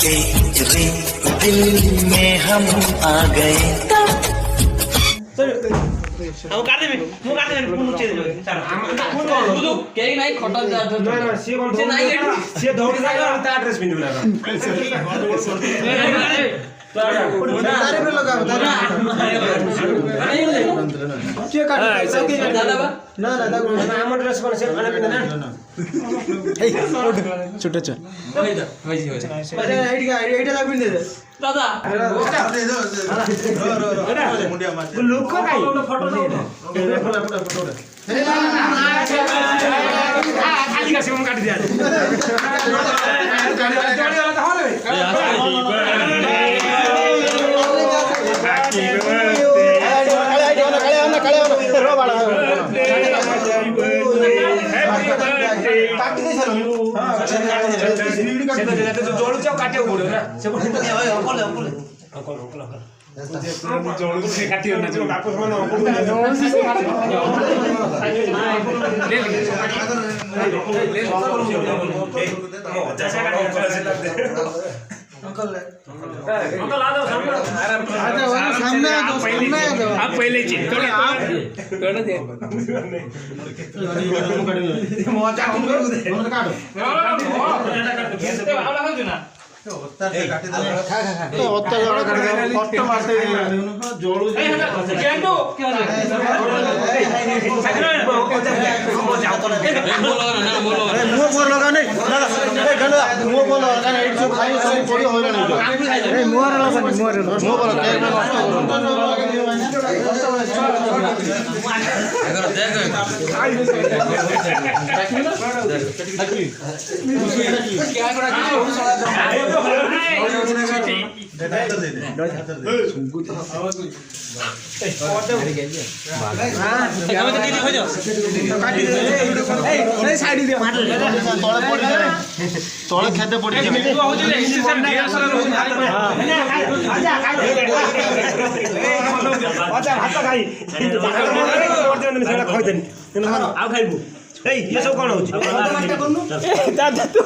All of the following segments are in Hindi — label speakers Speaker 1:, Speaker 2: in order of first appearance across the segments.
Speaker 1: तेरे दिल में हम आ गए।
Speaker 2: हम काट दे मु काट दे फोन उठे दे सर फोन कौन बुझु केही नाही खटा जा ना ना से कोन से नाही से दौडी जागा ता एड्रेस बिन्दु लगा तारे पे लगा तारे के काट दादा बा ना ना दादा नाम एड्रेस कोन से खाना पिना ना ए छोटा छ होई दा होई अरे आईडी लाग बिन दे दादा दे दो मुंडिया मार लोक का काई फोटो दे फोटो खाली का सिम काट दिया गाड़ी वाला तो हो रे आप पहले तले खेते पड़ी ये सब कौन होची दादा तू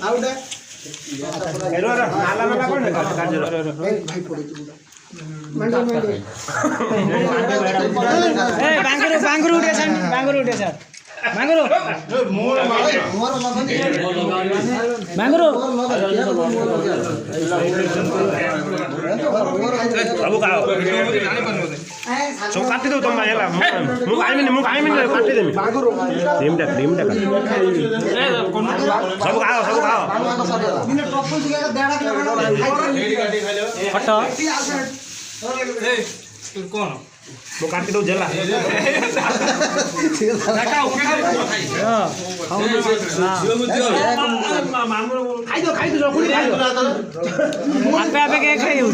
Speaker 2: आउडा एरो नाला नाला कौन काजर भाई पड़ी मंडल मंडल ए बांगुरु उठे सर बांगुरु उठे सर बांगुरु मोर बांगुरु बाबू का सब काटी दो तुम हेला मु खाइ मिन काटी देमी बांगुरु टीम टा सब खाओ मिने टप्पल दिगा डेढ़ा किलो फटा ए कौन वो काटी दो जला खाई दो चकुड़ी खाई दो आपे आपे के खाई हो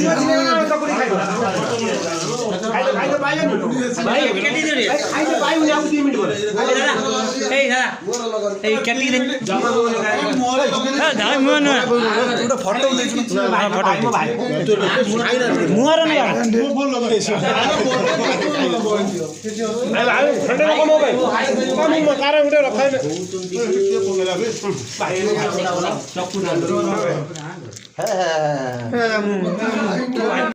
Speaker 2: खाई दो भाई केटी दे खाई दो भाई मुझे 2 मिनट बोले दादा ए दादा ए केटी दे हां दाई मन एउटा फोटो दे फोटो भाइ मुहर न मु बोल लगा भाई ठंडे को मो भाई कम म कार उठे रखाइ भाई चक्कू